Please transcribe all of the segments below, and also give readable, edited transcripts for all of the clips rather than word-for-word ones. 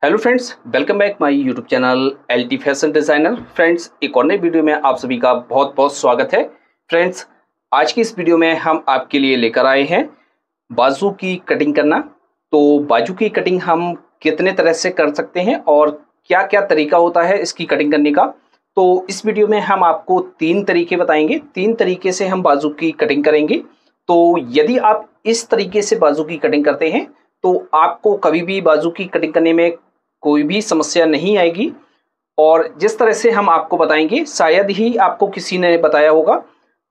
Hello friends, welcome back my YouTube channel LT fashion designer. Friends, एक और नई video में आप सभी का बहुत बहुत स्वागत है। फ्रेंड्स, आज की इस वीडियो में हम आपके लिए लेकर आए हैं बाजू की कटिंग करना। तो बाजू की कटिंग हम कितने तरह से कर सकते हैं और क्या क्या तरीका होता है इसकी कटिंग करने का, तो इस वीडियो में हम आपको 3 तरीके बताएंगे। 3 तरीके से हम बाजू की कटिंग करेंगे। तो यदि आप इस तरीके से बाजू की कटिंग करते हैं तो आपको कभी भी बाजू की कटिंग करने में कोई भी समस्या नहीं आएगी। और जिस तरह से हम आपको बताएंगे शायद ही आपको किसी ने बताया होगा।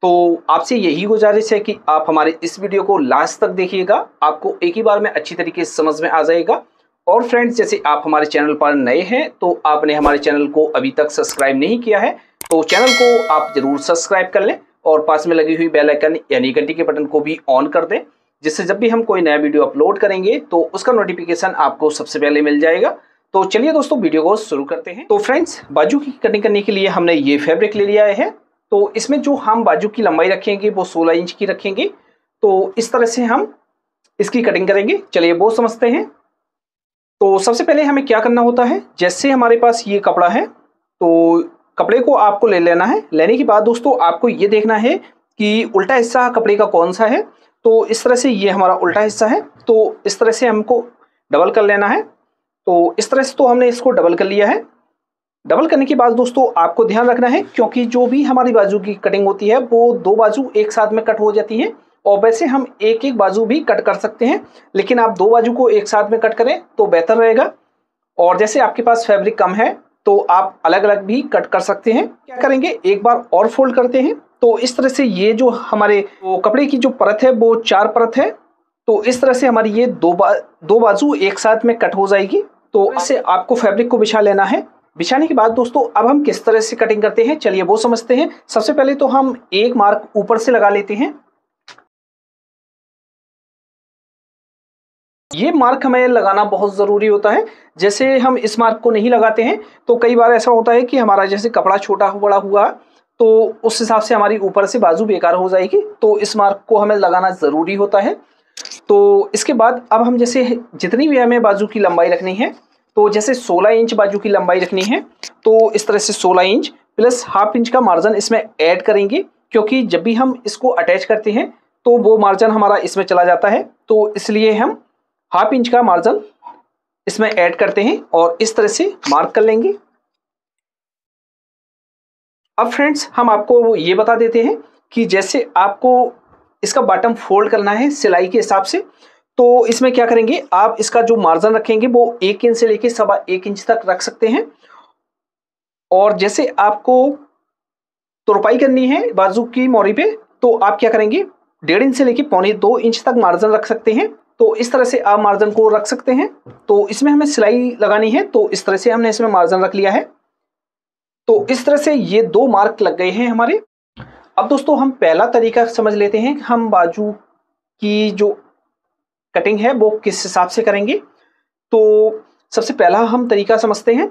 तो आपसे यही गुजारिश है कि आप हमारे इस वीडियो को लास्ट तक देखिएगा, आपको एक ही बार में अच्छी तरीके से समझ में आ जाएगा। और फ्रेंड्स, जैसे आप हमारे चैनल पर नए हैं तो आपने हमारे चैनल को अभी तक सब्सक्राइब नहीं किया है तो चैनल को आप जरूर सब्सक्राइब कर लें और पास में लगी हुई बेल आइकन यानी घंटी के बटन को भी ऑन कर दें, जिससे जब भी हम कोई नया वीडियो अपलोड करेंगे तो उसका नोटिफिकेशन आपको सबसे पहले मिल जाएगा। तो चलिए दोस्तों, वीडियो को शुरू करते हैं। तो फ्रेंड्स, बाजू की कटिंग करने के लिए हमने ये फैब्रिक ले लिया है। तो इसमें जो हम बाजू की लंबाई रखेंगे वो 16 इंच की रखेंगे। तो इस तरह से हम इसकी कटिंग करेंगे। चलिए वो समझते हैं। तो सबसे पहले हमें क्या करना होता है, जैसे हमारे पास ये कपड़ा है तो कपड़े को आपको ले लेना है। लेने के बाद दोस्तों आपको ये देखना है कि उल्टा हिस्सा कपड़े का कौन सा है। तो इस तरह से ये हमारा उल्टा हिस्सा है, तो इस तरह से हमको डबल कर लेना है। तो इस तरह से तो हमने इसको डबल कर लिया है। डबल करने के बाद दोस्तों आपको ध्यान रखना है, क्योंकि जो भी हमारी बाजू की कटिंग होती है वो 2 बाजू एक साथ में कट हो जाती है। और वैसे हम एक एक बाजू भी कट कर सकते हैं, लेकिन आप 2 बाजू को एक साथ में कट करें तो बेहतर रहेगा। और जैसे आपके पास फैब्रिक कम है तो आप अलग अलग भी कट कर सकते हैं। क्या करेंगे, एक बार और फोल्ड करते हैं। तो इस तरह से ये जो हमारे कपड़े की जो परत है वो 4 परत है। तो इस तरह से हमारी ये दो बाजू एक साथ में कट हो जाएगी। तो इससे आपको फैब्रिक को बिछा लेना है। बिछाने के बाद दोस्तों अब हम किस तरह से कटिंग करते हैं चलिए वो समझते हैं। सबसे पहले तो हम एक मार्क ऊपर से लगा लेते हैं। ये मार्क हमें लगाना बहुत ज़रूरी होता है। जैसे हम इस मार्क को नहीं लगाते हैं तो कई बार ऐसा होता है कि हमारा जैसे कपड़ा छोटा बड़ा हुआ तो उस हिसाब से हमारी ऊपर से बाजू बेकार हो जाएगी। तो इस मार्क को हमें लगाना ज़रूरी होता है। तो इसके बाद अब हम जैसे जितनी भी हमें बाजू की लंबाई रखनी है, तो जैसे 16 इंच बाजू की लंबाई रखनी है तो इस तरह से 16 इंच प्लस हाफ इंच का मार्जिन इसमें ऐड करेंगे, क्योंकि जब भी हम इसको अटैच करते हैं तो वो मार्जिन हमारा इसमें चला जाता है। तो इसलिए हम हाफ इंच का मार्जिन इसमें ऐड करते हैं और इस तरह से मार्क कर लेंगे। अब फ्रेंड्स, हम आपको ये बता देते हैं कि जैसे आपको इसका बॉटम फोल्ड करना है सिलाई के हिसाब से, तो इसमें क्या करेंगे, आप इसका जो मार्जिन रखेंगे वो 1 इंच से लेके 1.25 इंच तक रख सकते हैं। और जैसे आपको तुरपाई करनी है बाजू की मोरी पे तो आप क्या करेंगे, 1.5 इंच से लेके 1.25 इंच तक मार्जिन रख सकते हैं। तो इस तरह से आप मार्जिन को रख सकते हैं। तो इसमें हमें सिलाई लगानी है तो इस तरह से हमने इसमें मार्जिन रख लिया है। तो इस तरह से ये 2 मार्क लग गए हैं हमारे। अब दोस्तों हम पहला तरीका समझ लेते हैं कि हम बाजू की जो कटिंग है वो किस हिसाब से करेंगे। तो सबसे पहला हम तरीका समझते हैं।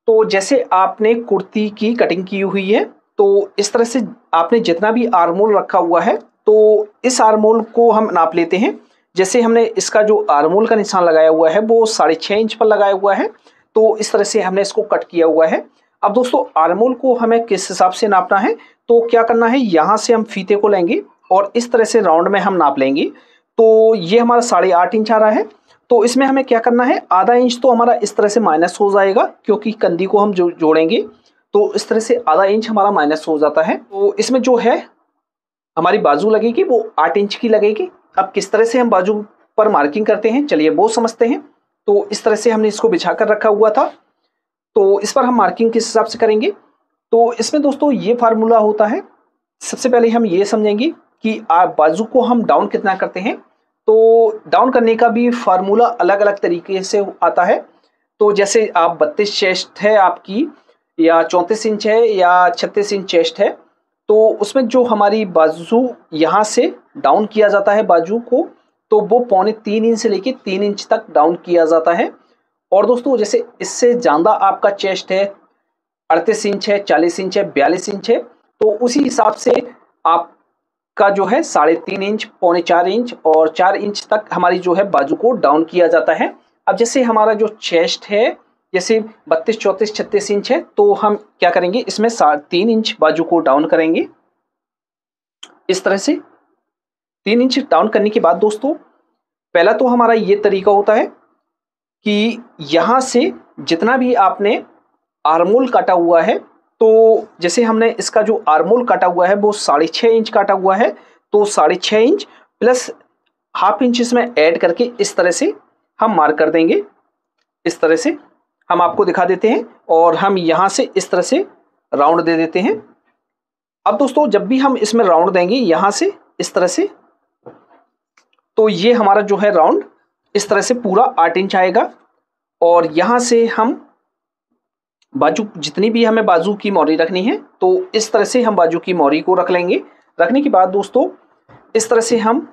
तो जैसे आपने कुर्ती की कटिंग की हुई है तो इस तरह से आपने जितना भी आर्मोल रखा हुआ है तो इस आर्मोल को हम नाप लेते हैं। जैसे हमने इसका जो आर्मोल का निशान लगाया हुआ है वो 6.5 इंच पर लगाया हुआ है। तो इस तरह से हमने इसको कट किया हुआ है। अब दोस्तों आर्मोल को हमें किस हिसाब से नापना है, तो क्या करना है, यहाँ से हम फीते को लेंगे और इस तरह से राउंड में हम नाप लेंगे। तो ये हमारा 8.5 इंच आ रहा है। तो इसमें हमें क्या करना है, आधा इंच तो हमारा इस तरह से माइनस हो जाएगा, क्योंकि कंधी को हम जोड़ेंगे तो इस तरह से आधा इंच हमारा माइनस हो जाता है। तो इसमें जो है हमारी बाजू लगेगी वो 8 इंच की लगेगी। अब किस तरह से हम बाजू पर मार्किंग करते हैं चलिए वो समझते हैं। तो इस तरह से हमने इसको बिछा कर रखा हुआ था, तो इस पर हम मार्किंग किस हिसाब से करेंगे। तो इसमें दोस्तों ये फार्मूला होता है। सबसे पहले हम ये समझेंगे कि आप बाजू को हम डाउन कितना करते हैं। तो डाउन करने का भी फार्मूला अलग अलग तरीके से आता है। तो जैसे आप 32 चेस्ट है आपकी, या 34 इंच है, या 36 इंच चेस्ट है, तो उसमें जो हमारी बाजू यहाँ से डाउन किया जाता है बाजू को, तो वो 2.25 इंच से लेके 3 इंच तक डाउन किया जाता है। और दोस्तों जैसे इससे ज़्यादा आपका चेस्ट है, 38 इंच है, 40 इंच है, 42 इंच है, तो उसी हिसाब से आपका जो है 3.5 इंच, 3.25 इंच और 4 इंच तक हमारी जो है बाजू को डाउन किया जाता है। अब जैसे हमारा जो चेस्ट है जैसे 32, 34, 36 इंच है, तो हम क्या करेंगे, इसमें 3 इंच बाजू को डाउन करेंगे। इस तरह से 3 इंच डाउन करने के बाद दोस्तों, पहला तो हमारा ये तरीका होता है कि यहाँ से जितना भी आपने आर्मोल काटा हुआ है, तो जैसे हमने इसका जो आर्मोल काटा हुआ है वो 6.5 इंच काटा हुआ है, तो 6.5 इंच प्लस ½ इंच इसमें ऐड करके इस तरह से हम मार्क कर देंगे। इस तरह से हम आपको दिखा देते हैं और हम यहाँ से इस तरह से राउंड दे देते हैं। अब दोस्तों जब भी हम इसमें राउंड देंगे यहाँ से इस तरह से, तो ये हमारा जो है राउंड इस तरह से पूरा 8 इंच आएगा। और यहाँ से हम बाजू, जितनी भी हमें बाजू की मोरी रखनी है, तो इस तरह से हम बाजू की मोरी को रख लेंगे। रखने के बाद दोस्तों इस तरह से हम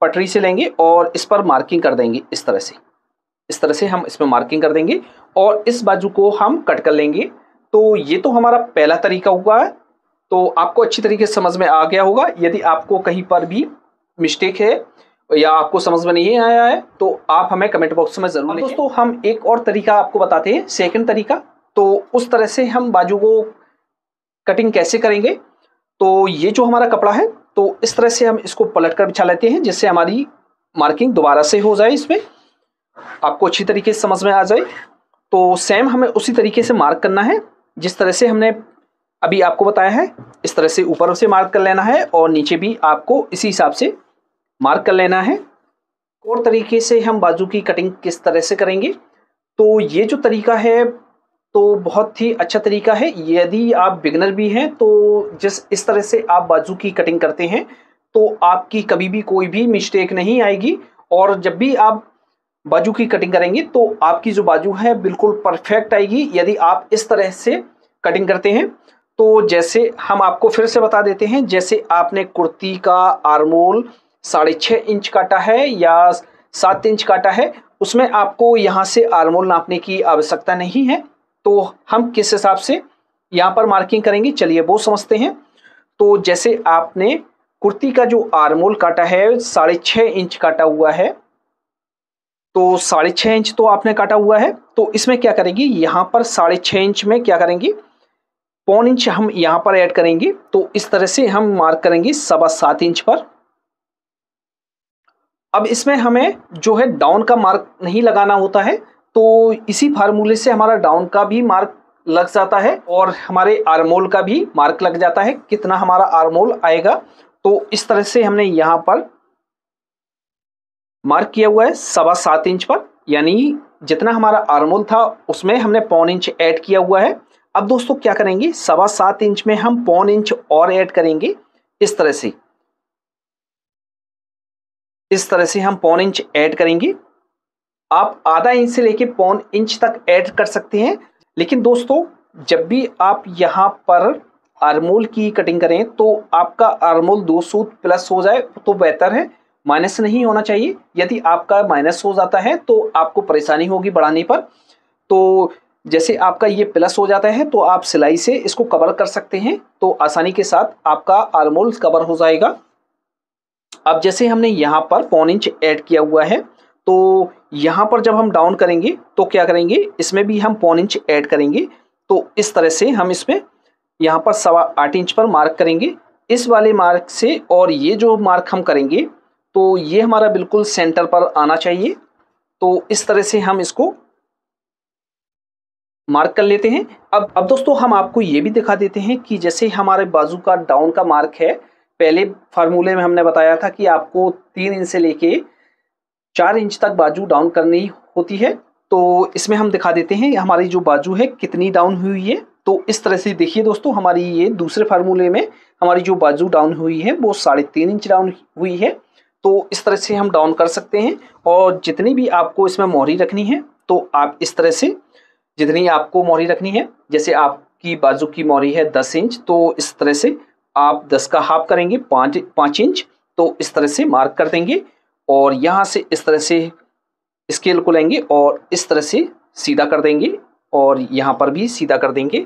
पटरी से लेंगे और इस पर मार्किंग कर देंगे। इस तरह से हम इसमें मार्किंग कर देंगे और इस बाजू को हम कट कर लेंगे। तो ये तो हमारा पहला तरीका हुआ है, तो आपको अच्छी तरीके से समझ में आ गया होगा। यदि आपको कहीं पर भी मिस्टेक है या आपको समझ में नहीं आया है तो आप हमें कमेंट बॉक्स में जरूर लिखें। दोस्तों हम एक और तरीका आपको बताते हैं, सेकंड तरीका। तो उस तरह से हम बाजू को कटिंग कैसे करेंगे, तो ये जो हमारा कपड़ा है, तो इस तरह से हम इसको पलट कर बिछा लेते हैं जिससे हमारी मार्किंग दोबारा से हो जाए, इसमें आपको अच्छी तरीके से समझ में आ जाए। तो सेम हमें उसी तरीके से मार्क करना है जिस तरह से हमने अभी आपको बताया है। इस तरह से ऊपर से मार्क कर लेना है और नीचे भी आपको इसी हिसाब से मार्क कर लेना है। और तरीके से हम बाजू की कटिंग किस तरह से करेंगे, तो ये जो तरीका है तो बहुत ही अच्छा तरीका है। यदि आप बिगनर भी हैं तो इस तरह से आप बाजू की कटिंग करते हैं तो आपकी कभी भी कोई भी मिस्टेक नहीं आएगी। और जब भी आप बाजू की कटिंग करेंगे तो आपकी जो बाजू है बिल्कुल परफेक्ट आएगी यदि आप इस तरह से कटिंग करते हैं। तो जैसे हम आपको फिर से बता देते हैं, जैसे आपने कुर्ती का आर्मोल 6.5 इंच काटा है या 7 इंच काटा है, उसमें आपको यहाँ से आर्मोल नापने की आवश्यकता नहीं है। तो हम किस हिसाब से यहाँ पर मार्किंग करेंगे, चलिए वो समझते हैं। तो जैसे आपने कुर्ती का जो आर्मोल काटा है 6.5 इंच काटा हुआ है, तो 6.5 इंच तो आपने काटा हुआ है, तो इसमें क्या करेंगे, यहाँ पर 6.5 इंच में क्या करेंगे, 1.25 इंच हम यहाँ पर ऐड करेंगे। तो इस तरह से हम मार्क करेंगे 7.25 इंच पर। अब इसमें हमें जो है डाउन का मार्क नहीं लगाना होता है, तो इसी फार्मूले से हमारा डाउन का भी मार्क लग जाता है और हमारे आर्मोल का भी मार्क लग जाता है, कितना हमारा आर्मोल आएगा। तो इस तरह से हमने यहाँ पर मार्क किया हुआ है 7.25 इंच पर, यानी जितना हमारा आर्मोल था उसमें हमने 1.25 इंच ऐड किया हुआ है। अब दोस्तों क्या करेंगे, 7.25 इंच में हम 1.25 इंच और ऐड करेंगे। इस तरह से हम 1.25 इंच ऐड करेंगे। आप आधा इंच से लेके 1.25 इंच तक ऐड कर सकते हैं। लेकिन दोस्तों जब भी आप यहाँ पर आर्मोल की कटिंग करें तो आपका आर्मोल 2 सूत प्लस हो जाए तो बेहतर है, माइनस नहीं होना चाहिए। यदि आपका माइनस हो जाता है तो आपको परेशानी होगी बढ़ाने पर। तो जैसे आपका ये प्लस हो जाता है तो आप सिलाई से इसको कवर कर सकते हैं, तो आसानी के साथ आपका आर्मोल कवर हो जाएगा। अब जैसे हमने यहाँ पर 1.25 इंच ऐड किया हुआ है, तो यहाँ पर जब हम डाउन करेंगे तो क्या करेंगे, इसमें भी हम 1.25 इंच ऐड करेंगे। तो इस तरह से हम इसमें यहाँ पर 8.25 इंच पर मार्क करेंगे इस वाले मार्क से। और ये जो मार्क हम करेंगे तो ये हमारा बिल्कुल सेंटर पर आना चाहिए। तो इस तरह से हम इसको मार्क कर लेते हैं। अब दोस्तों हम आपको ये भी दिखा देते हैं कि जैसे हमारे बाजू का डाउन का मार्क है, पहले फार्मूले में हमने बताया था कि आपको 3 इंच से लेके 4 इंच तक बाजू डाउन करनी होती है। तो इसमें हम दिखा देते हैं हमारी जो बाजू है कितनी डाउन हुई है। तो इस तरह से देखिए दोस्तों, हमारी ये दूसरे फार्मूले में हमारी जो बाजू डाउन हुई है वो 3.5 इंच डाउन हुई है। तो इस तरह से हम डाउन कर सकते हैं। और जितनी भी आपको इसमें मोहरी रखनी है तो आप इस तरह से जितनी आपको मोहरी रखनी है, जैसे आपकी बाजू की मोहरी है 10 इंच, तो इस तरह से आप 10 का हाफ करेंगे 5 इंच। तो इस तरह से मार्क कर देंगे और यहाँ से इस तरह से स्केल को लेंगे और इस तरह से सीधा कर देंगे और यहाँ पर भी सीधा कर देंगे।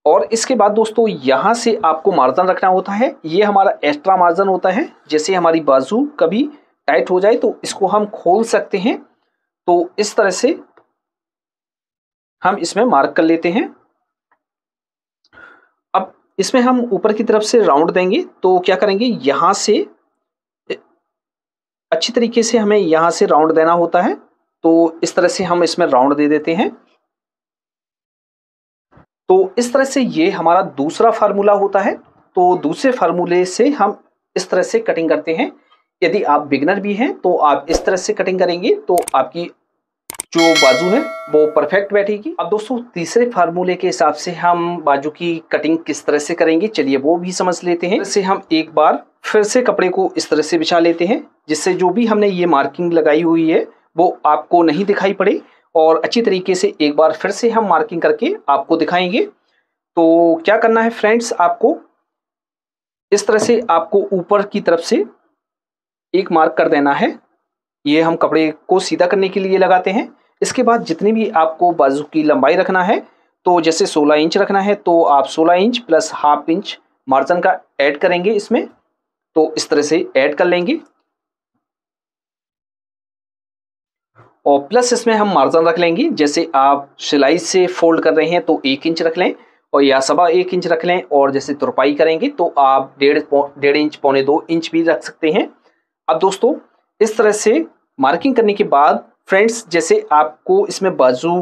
और इसके बाद दोस्तों यहाँ से आपको मार्जिन रखना होता है, ये हमारा एक्स्ट्रा मार्जिन होता है। जैसे हमारी बाजू कभी टाइट हो जाए तो इसको हम खोल सकते हैं। तो इस तरह से हम इसमें मार्क कर लेते हैं। अब इसमें हम ऊपर की तरफ से राउंड देंगे, तो क्या करेंगे, यहाँ से अच्छी तरीके से हमें यहाँ से राउंड देना होता है। तो इस तरह से हम इसमें राउंड दे देते हैं। तो इस तरह से ये हमारा दूसरा फार्मूला होता है। तो दूसरे फार्मूले से हम इस तरह से कटिंग करते हैं। यदि आप बिगिनर भी हैं तो आप इस तरह से कटिंग करेंगे तो आपकी जो बाजू है वो परफेक्ट बैठेगी। अब दोस्तों तीसरे फार्मूले के हिसाब से हम बाजू की कटिंग किस तरह से करेंगे, चलिए वो भी समझ लेते हैं। इससे हम एक बार फिर से कपड़े को इस तरह से बिछा लेते हैं, जिससे जो भी हमने ये मार्किंग लगाई हुई है वो आपको नहीं दिखाई पड़े, और अच्छी तरीके से एक बार फिर से हम मार्किंग करके आपको दिखाएंगे। तो क्या करना है फ्रेंड्स, आपको इस तरह से आपको ऊपर की तरफ से एक मार्क कर देना है। ये हम कपड़े को सीधा करने के लिए लगाते हैं। इसके बाद जितनी भी आपको बाजू की लंबाई रखना है, तो जैसे 16 इंच रखना है तो आप 16 inch plus half inch margin का ऐड करेंगे इसमें। तो इस तरह से ऐड कर लेंगे, और प्लस इसमें हम मार्जिन रख लेंगे। जैसे आप सिलाई से फोल्ड कर रहे हैं तो 1 इंच रख लें, और या 1.25 इंच रख लें, और जैसे तुरपाई करेंगे तो आप 1.5 इंच, 1.25 इंच भी रख सकते हैं। अब दोस्तों इस तरह से मार्किंग करने के बाद फ्रेंड्स, जैसे आपको इसमें बाजू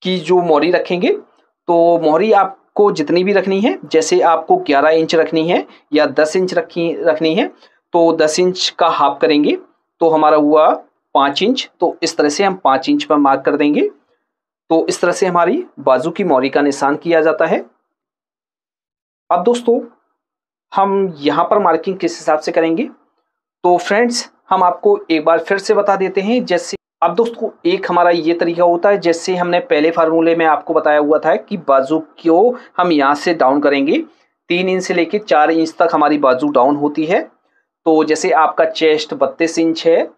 की जो मोहरी रखेंगे, तो मोहरी आपको जितनी भी रखनी है, जैसे आपको 11 इंच रखनी है या 10 इंच रखनी है, तो 10 इंच का हाफ करेंगे तो हमारा हुआ 5 इंच। तो इस तरह से हम 5 इंच पर मार्क कर देंगे। तो इस तरह से हमारी बाजू की मोहरी का निशान किया जाता है। अब दोस्तों हम यहाँ पर मार्किंग किस हिसाब से करेंगे, तो फ्रेंड्स हम आपको एक बार फिर से बता देते हैं। जैसे अब दोस्तों एक हमारा ये तरीका होता है, जैसे हमने पहले फार्मूले में आपको बताया हुआ था कि बाजू को हम यहाँ से डाउन करेंगे, 3 इंच से लेकर 4 इंच तक हमारी बाजू डाउन होती है। तो जैसे आपका चेस्ट 32 इंच है,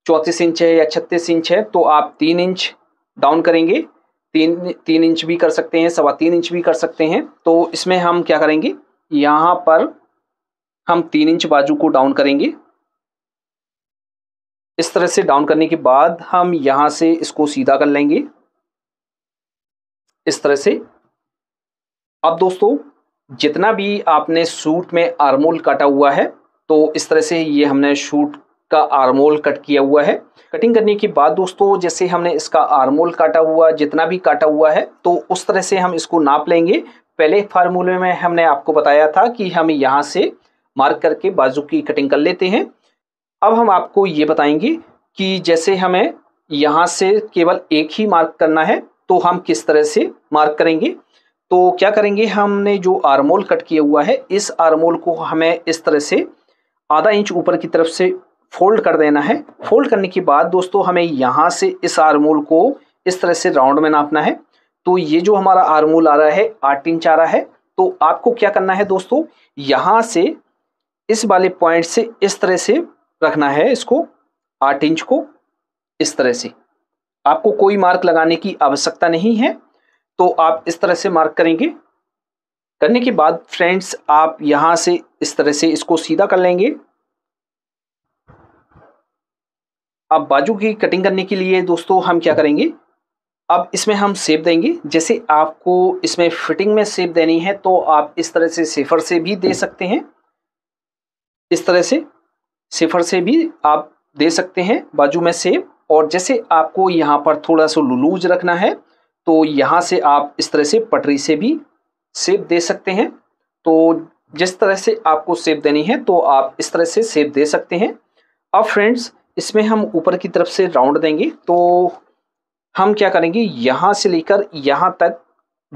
34 इंच है या 36 इंच है, तो आप 3 इंच डाउन करेंगे। 3 इंच भी कर सकते हैं, 3.25 इंच भी कर सकते हैं। तो इसमें हम क्या करेंगे, यहाँ पर हम 3 इंच बाजू को डाउन करेंगे। इस तरह से डाउन करने के बाद हम यहाँ से इसको सीधा कर लेंगे इस तरह से। अब दोस्तों जितना भी आपने सूट में आर्मोल काटा हुआ है, तो इस तरह से ये हमने सूट का आर्मोल कट किया हुआ है। कटिंग करने के बाद दोस्तों जैसे हमने इसका आर्मोल काटा हुआ, जितना भी काटा हुआ है, तो उस तरह से हम इसको नाप लेंगे। पहले फार्मूले में हमने आपको बताया था कि हम यहाँ से मार्क करके बाजू की कटिंग कर लेते हैं। अब हम आपको ये बताएंगे कि जैसे हमें यहाँ से केवल एक ही मार्क करना है, तो हम किस तरह से मार्क करेंगे। तो क्या करेंगे, हमने जो आर्मोल कट किया हुआ है, इस आर्मोल को हमें इस तरह से आधा इंच ऊपर की तरफ से फोल्ड कर देना है। फोल्ड करने के बाद दोस्तों हमें यहाँ से इस आर्मोल को इस तरह से राउंड में नापना है। तो ये जो हमारा आर्मोल आ रहा है 8 इंच आ रहा है। तो आपको क्या करना है दोस्तों, यहाँ से इस वाले पॉइंट से इस तरह से रखना है इसको, 8 इंच को इस तरह से। आपको कोई मार्क लगाने की आवश्यकता नहीं है, तो आप इस तरह से मार्क करेंगे। करने के बाद फ्रेंड्स आप यहां से इस तरह से इसको सीधा कर लेंगे। अब बाजू की कटिंग करने के लिए दोस्तों हम क्या करेंगे, अब इसमें हम शेप देंगे। जैसे आपको इसमें फिटिंग में शेप देनी है तो आप इस तरह से सिफर से भी दे सकते हैं, इस तरह से सिफर से भी आप दे सकते हैं बाजू में शेप। और जैसे आपको यहाँ पर थोड़ा सा लूज रखना है, तो यहाँ से आप इस तरह से पटरी से भी शेप दे सकते हैं। तो जिस तरह से आपको शेप देनी है तो आप इस तरह से शेप दे सकते हैं। अब फ्रेंड्स इसमें हम ऊपर की तरफ से राउंड देंगे। तो हम क्या करेंगे, यहाँ से लेकर यहाँ तक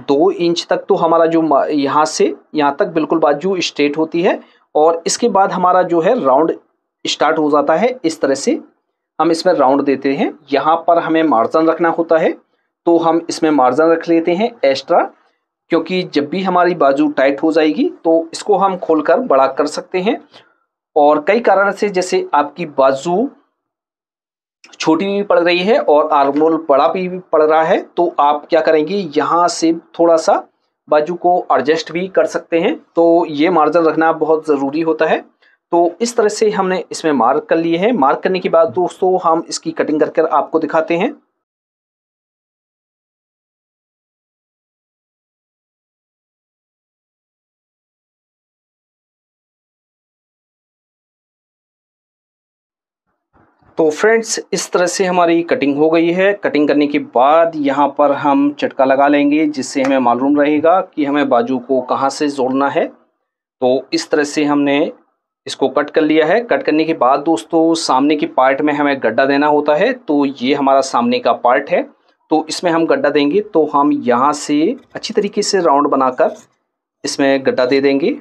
2 इंच तक तो हमारा जो यहाँ से यहाँ तक बिल्कुल बाजू स्ट्रेट होती है, और इसके बाद हमारा जो है राउंड स्टार्ट हो जाता है। इस तरह से हम इसमें राउंड देते हैं। यहाँ पर हमें मार्जिन रखना होता है, तो हम इसमें मार्जिन रख लेते हैं एक्स्ट्रा, क्योंकि जब भी हमारी बाजू टाइट हो जाएगी तो इसको हम खोलकर बड़ा कर सकते हैं। और कई कारण से, जैसे आपकी बाजू छोटी भी पड़ रही है और आर्मोल बड़ा भी पड़ रहा है, तो आप क्या करेंगे, यहाँ से थोड़ा सा बाजू को एडजस्ट भी कर सकते हैं। तो ये मार्जिन रखना बहुत ज़रूरी होता है। तो इस तरह से हमने इसमें मार्क कर लिए हैं। मार्क करने के बाद दोस्तों हम इसकी कटिंग करके आपको दिखाते हैं। तो फ्रेंड्स इस तरह से हमारी कटिंग हो गई है। कटिंग करने के बाद यहाँ पर हम चटका लगा लेंगे, जिससे हमें मालूम रहेगा कि हमें बाजू को कहाँ से जोड़ना है। तो इस तरह से हमने इसको कट कर लिया है। कट करने के बाद दोस्तों सामने की पार्ट में हमें गड्ढा देना होता है। तो ये हमारा सामने का पार्ट है, तो इसमें हम गड्ढा देंगे। तो हम यहाँ से अच्छी तरीके से राउंड बनाकर इसमें गड्ढा दे देंगे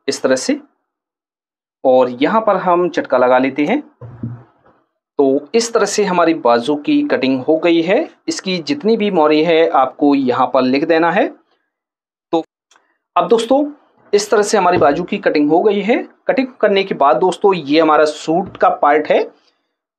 इस तरह से, और यहाँ पर हम चटका लगा लेते हैं। तो इस तरह से हमारी बाजू की कटिंग हो गई है। इसकी जितनी भी मोरी है आपको यहाँ पर लिख देना है। तो अब दोस्तों इस तरह से हमारी बाजू की कटिंग हो गई है। कटिंग करने के बाद दोस्तों ये हमारा सूट का पार्ट है।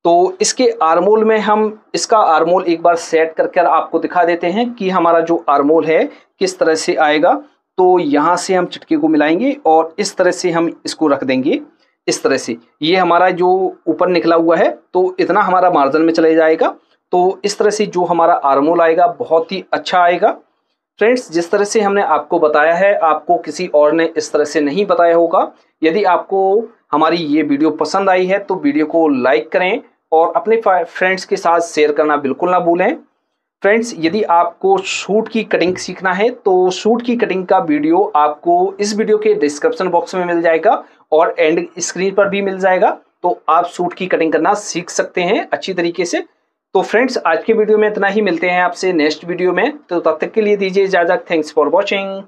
तो इसके आर्मोल में हम इसका आर्मोल एक बार सेट करके आपको दिखा देते हैं कि हमारा जो आर्मोल है किस तरह से आएगा। तो यहाँ से हम चटके को मिलाएंगे और इस तरह से हम इसको रख देंगे इस तरह से। ये हमारा जो ऊपर निकला हुआ है तो इतना हमारा मार्जिन में चले जाएगा। तो इस तरह से जो हमारा आर्मोल आएगा बहुत ही अच्छा आएगा। फ्रेंड्स जिस तरह से हमने आपको बताया है आपको किसी और ने इस तरह से नहीं बताया होगा। यदि आपको हमारी ये वीडियो पसंद आई है तो वीडियो को लाइक करें और अपने फ्रेंड्स के साथ शेयर करना बिल्कुल ना भूलें। फ्रेंड्स यदि आपको सूट की कटिंग सीखना है तो सूट की कटिंग का वीडियो आपको इस वीडियो के डिस्क्रिप्शन बॉक्स में मिल जाएगा और एंड स्क्रीन पर भी मिल जाएगा। तो आप सूट की कटिंग करना सीख सकते हैं अच्छी तरीके से। तो फ्रेंड्स आज के वीडियो में इतना ही, मिलते हैं आपसे नेक्स्ट वीडियो में। तो तब तक के लिए दीजिए इजाजत। Thanks for watching.